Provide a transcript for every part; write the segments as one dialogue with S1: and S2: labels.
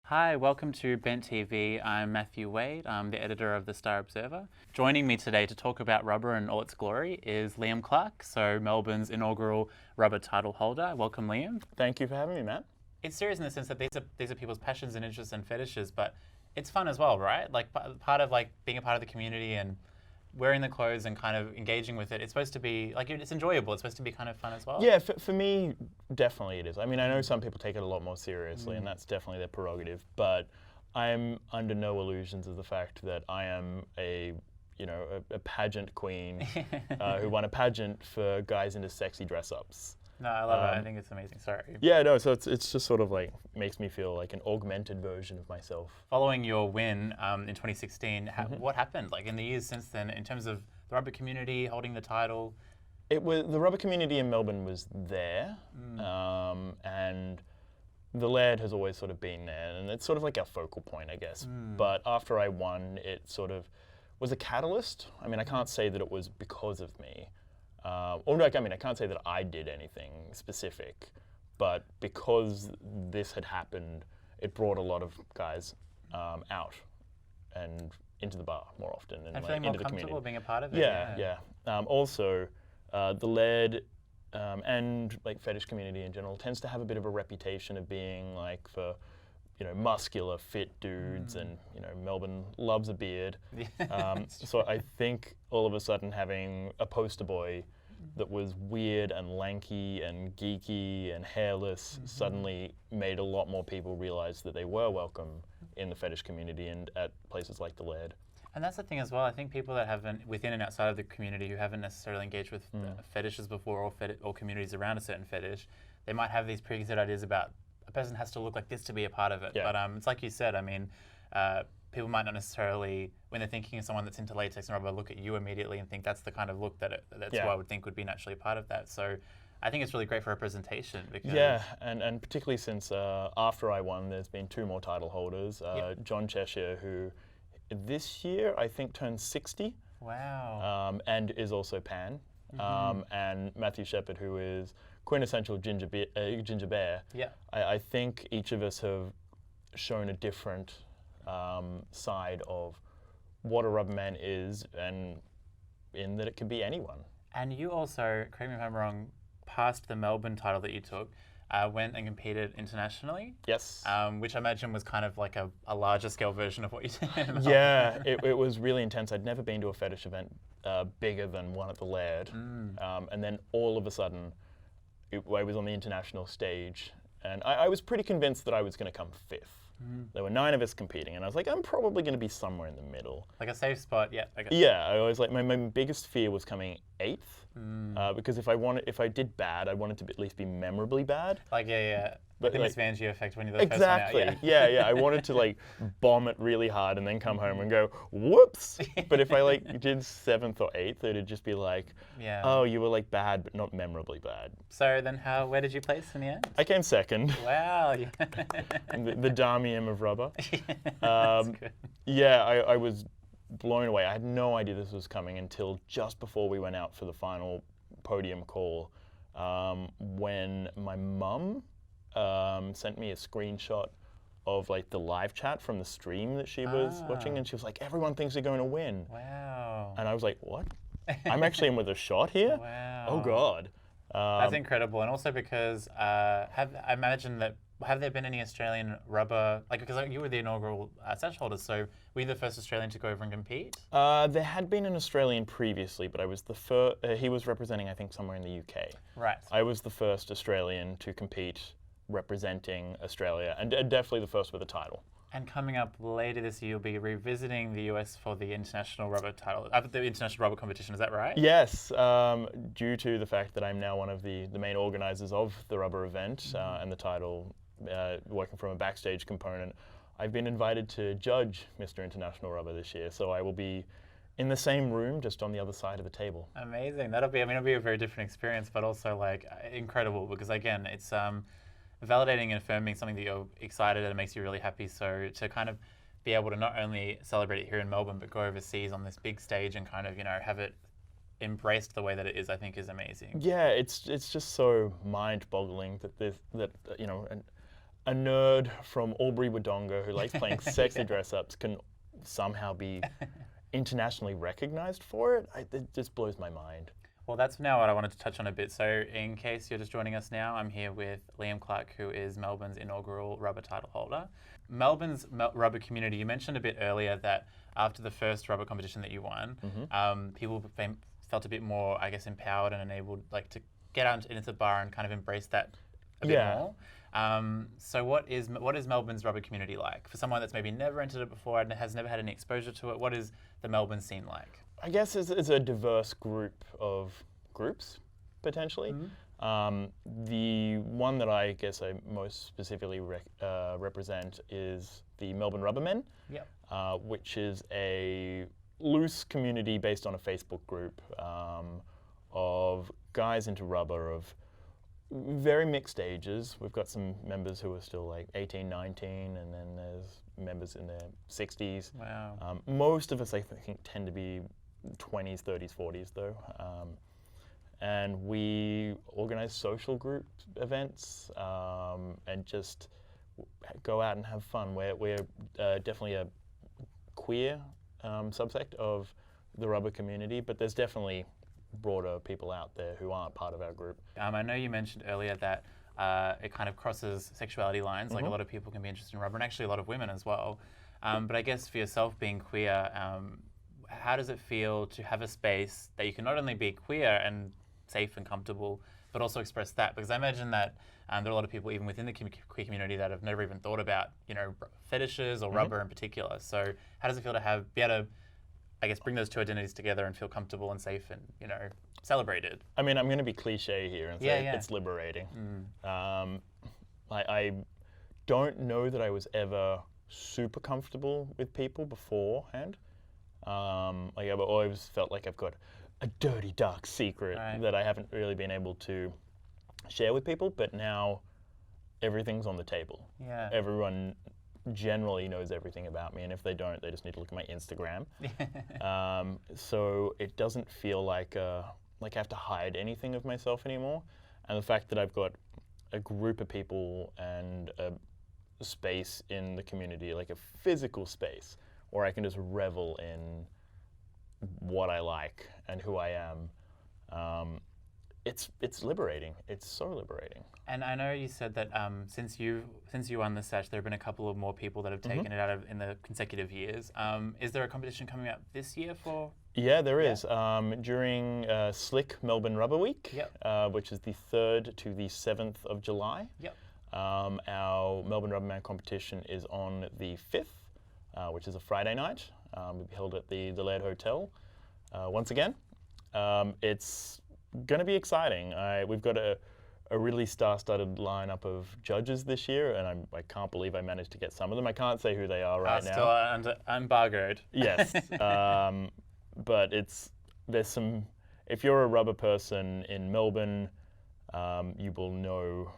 S1: Hi, welcome to Bent TV. I'm Matthew Wade. I'm the editor of the Star Observer. Joining me today to talk about rubber in all its glory is Liam Clark, so Melbourne's inaugural rubber title holder. Welcome, Liam.
S2: Thank you for having me, Matt.
S1: It's serious in the sense that these are people's passions and interests and fetishes, but it's fun as well, right? Like part of like being a part of the community and wearing the clothes and kind of engaging with it. It's supposed to be like it's enjoyable. It's supposed to be kind of fun as well.
S2: Yeah, for me, definitely it is. I mean, I know some people take it a lot more seriously, and that's definitely their prerogative. But I'm under no illusions of the fact that I am a pageant queen who won a pageant for guys into sexy dress-ups.
S1: No, I love it. I think it's amazing. Sorry.
S2: Yeah, no, so it's just sort of like makes me feel like an augmented version of myself.
S1: Following your win in 2016, what happened like in the years since then in terms of the rubber community holding the title?
S2: It was the rubber community in Melbourne was there, and the Laird has always sort of been there, and it's sort of like our focal point, I guess. But after I won, it sort of was a catalyst. I mean, I can't say that it was because of me. I can't say that I did anything specific, but because this had happened, it brought a lot of guys out and into the bar more often and
S1: feeling
S2: into
S1: more
S2: the community.
S1: comfortable being a part of it.
S2: Yeah. Also, the Laird and like fetish community in general tends to have a bit of a reputation of being like for muscular, fit dudes, and Melbourne loves a beard. So I think all of a sudden having a poster boy that was weird and lanky and geeky and hairless suddenly made a lot more people realize that they were welcome in the fetish community and at places like the Laird.
S1: And that's the thing as well. I think people that haven't, within and outside of the community, who haven't necessarily engaged with fetishes before or communities around a certain fetish, they might have these preconceived ideas about a person has to look like this to be a part of it.
S2: Yeah.
S1: But it's like you said, I mean, people might not necessarily, when they're thinking of someone that's into latex and rubber, look at you immediately and think that's the kind of look that's who I would think would be naturally a part of that. So I think it's really great for representation. Because
S2: and particularly since after I won, there's been two more title holders. John Cheshire, who this year I think turns 60.
S1: Wow.
S2: And is also pan. And Matthew Shepherd, who is quintessential ginger bear.
S1: Yeah.
S2: I think each of us have shown a different side of what a rubberman is, and in that it can be anyone.
S1: And you also, correct me if I'm wrong, past the Melbourne title that you took, went and competed internationally.
S2: Yes.
S1: Which I imagine was kind of like a larger scale version of what you did in Melbourne.
S2: Yeah, it was really intense. I'd never been to a fetish event bigger than one at the Laird. And then all of a sudden, I was on the international stage, and I was pretty convinced that I was going to come 5th. There were 9 of us competing, and I was like, I'm probably going to be somewhere in the middle.
S1: Like a safe spot, yeah. Okay.
S2: Yeah, I always like my biggest fear was coming 8th, because if I did bad, I wanted to at least be memorably bad.
S1: Like
S2: But
S1: the
S2: like,
S1: Miss Vanjie effect when you're the
S2: exactly.
S1: first one out.
S2: Yeah. I wanted to like bomb it really hard and then come home and go, whoops. But if I like did 7th or 8th, it'd just be like, oh, you were like bad, but not memorably bad.
S1: So then where did you place in the end?
S2: I came 2nd.
S1: Wow.
S2: the Damium of rubber.
S1: That's good.
S2: Yeah, I was blown away. I had no idea this was coming until just before we went out for the final podium call, when my mum sent me a screenshot of like the live chat from the stream that she was watching, and she was like, everyone thinks you're going to win.
S1: Wow.
S2: And I was like, what? I'm actually in with a shot here?
S1: Wow.
S2: Oh God.
S1: That's incredible. And also because I imagine that, have there been any Australian rubber, like because you were the inaugural sash holder, so were you the first Australian to go over and compete?
S2: There had been an Australian previously, but I was the first, he was representing I think somewhere in the UK.
S1: Right.
S2: I was the first Australian to compete representing Australia, and definitely the first with a title.
S1: And coming up later this year, you'll be revisiting the US for the international rubber title, the international rubber competition. Is that right?
S2: Yes, due to the fact that I'm now one of the main organisers of the rubber event and the title, working from a backstage component, I've been invited to judge Mr International Rubber this year. So I will be in the same room, just on the other side of the table.
S1: Amazing. It'll be a very different experience, but also like incredible because again, it's validating and affirming something that you're excited and it makes you really happy. So to kind of be able to not only celebrate it here in Melbourne, but go overseas on this big stage and kind of, have it embraced the way that it is, I think is amazing.
S2: Yeah, it's just so mind-boggling that a nerd from Albury Wodonga who likes playing sexy dress-ups can somehow be internationally recognized for it. It just blows my mind.
S1: Well, that's now what I wanted to touch on a bit. So in case you're just joining us now, I'm here with Liam Clark, who is Melbourne's inaugural rubber title holder. Melbourne's rubber community, you mentioned a bit earlier that after the first rubber competition that you won, people felt a bit more, I guess, empowered and enabled like to get out into the bar and kind of embrace that a bit more. So what is Melbourne's rubber community like? For someone that's maybe never entered it before and has never had any exposure to it, what is the Melbourne scene like?
S2: I guess it's a diverse group of groups, potentially. The one that I guess I most specifically represent is the Melbourne Rubbermen, which is a loose community based on a Facebook group of guys into rubber of very mixed ages. We've got some members who are still like 18, 19, and then there's members in their 60s.
S1: Wow.
S2: Most of us, I think, tend to be 20s, 30s, 40s, though. And we organize social group events and just go out and have fun. We're definitely a queer subsect of the rubber community, but there's definitely broader people out there who aren't part of our group.
S1: I know you mentioned earlier that it kind of crosses sexuality lines, like a lot of people can be interested in rubber, and actually a lot of women as well. But I guess for yourself being queer, how does it feel to have a space that you can not only be queer and safe and comfortable, but also express that? Because I imagine that there are a lot of people even within the queer community that have never even thought about, fetishes or rubber in particular. So how does it feel to be able to, I guess, bring those two identities together and feel comfortable and safe and, celebrated?
S2: I mean, I'm going to be cliche here and say it's liberating. I don't know that I was ever super comfortable with people beforehand. I've always felt like I've got a dirty, dark secret that I haven't really been able to share with people, but now everything's on the table.
S1: Yeah.
S2: Everyone generally knows everything about me, and if they don't, they just need to look at my Instagram. So it doesn't feel like I have to hide anything of myself anymore. And the fact that I've got a group of people and a space in the community, like a physical space, where I can just revel in what I like and who I am. It's liberating. It's so liberating.
S1: And I know you said that since you won the Sash, there have been a couple of more people that have taken it out in the consecutive years. Is there a competition coming up this year for?
S2: Yeah, there is. During Slick Melbourne Rubber Week, which is the 3rd to the 7th of July. Our Melbourne Rubberman competition is on the 5th, which is a Friday night. We'll be held at the Laird Hotel once again. It's going to be exciting. We've got a really star-studded lineup of judges this year, and I can't believe I managed to get some of them. I can't say who they are right now.
S1: Still under embargoed.
S2: Yes, but there's some. If you're a rubber person in Melbourne, you will know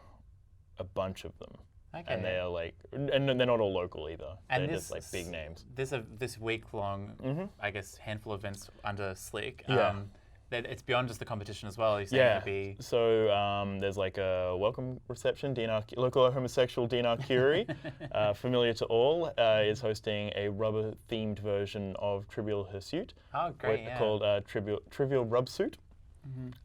S2: a bunch of them.
S1: Okay.
S2: And they're and they're not all local either.
S1: And
S2: they're just like big names.
S1: This week-long, I guess, handful of events under Slick. It's beyond just the competition as well. You're saying it'll be...
S2: So there's like a welcome reception. Local homosexual Dinar Curie, familiar to all, is hosting a rubber-themed version of Trivial Hirsute.
S1: Oh, great!
S2: Called Trivial Rub Suit.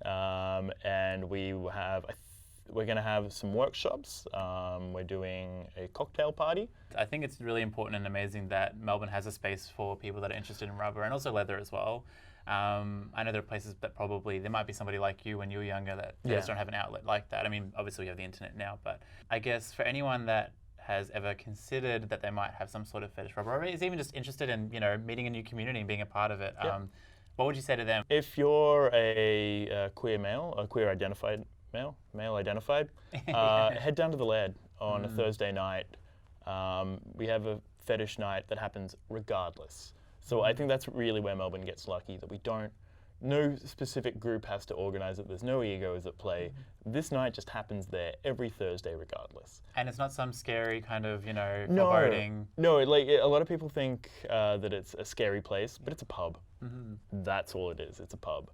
S2: And we're going to have some workshops. We're doing a cocktail party.
S1: I think it's really important and amazing that Melbourne has a space for people that are interested in rubber and also leather as well. I know there are places that there might be somebody like you when you were younger that just don't have an outlet like that. I mean, obviously we have the internet now, but I guess for anyone that has ever considered that they might have some sort of fetish rubber, or is even just interested in, meeting a new community and being a part of it, what would you say to them?
S2: If you're a queer male, a queer identified male identified, head down to the Laird on a Thursday night. We have a fetish night that happens regardless. So I think that's really where Melbourne gets lucky, that no specific group has to organise it. There's no egos at play. This night just happens there every Thursday regardless.
S1: And it's not some scary kind of, foreboding...
S2: No, a lot of people think that it's a scary place, but it's a pub. That's all it is. It's a pub.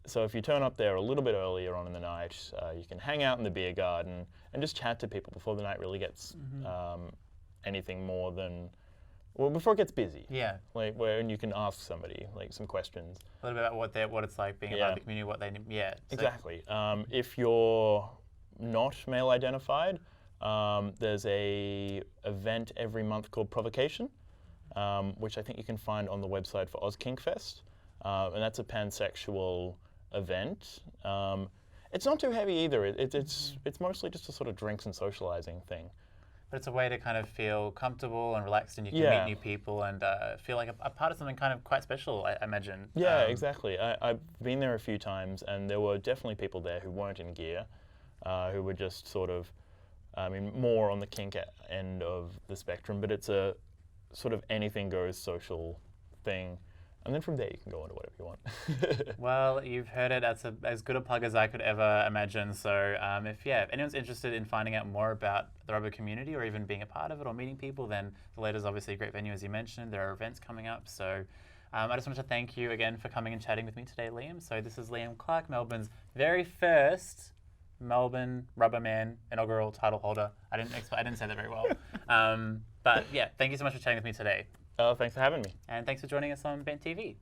S2: So if you turn up there a little bit earlier on in the night, you can hang out in the beer garden and just chat to people before the night really gets anything more than, well, before it gets busy.
S1: Yeah.
S2: Like and you can ask somebody like some questions.
S1: A little bit about what it's like being a part of the community, what they need. So
S2: Exactly. If you're not male identified, there's a event every month called Provocation, which I think you can find on the website for OzKinkFest, and that's a pansexual event. It's not too heavy either. It's mostly just a sort of drinks and socializing thing.
S1: But it's a way to kind of feel comfortable and relaxed, and you can meet new people and feel like a part of something kind of quite special, I imagine.
S2: Yeah, exactly. I've been there a few times, and there were definitely people there who weren't in gear, who were just sort of, I mean, more on the kink end of the spectrum, but it's a sort of anything goes social thing. And then from there you can go into whatever you want.
S1: Well, you've heard it. That's as good a plug as I could ever imagine. So if anyone's interested in finding out more about the rubber community or even being a part of it or meeting people, then the Laird is obviously a great venue, as you mentioned. There are events coming up. So I just wanted to thank you again for coming and chatting with me today, Liam. So this is Liam Clark, Melbourne's very first Melbourne Rubberman inaugural title holder. I didn't say that very well. But yeah, thank you so much for chatting with me today.
S2: Thanks for having me.
S1: And thanks for joining us on Bent TV.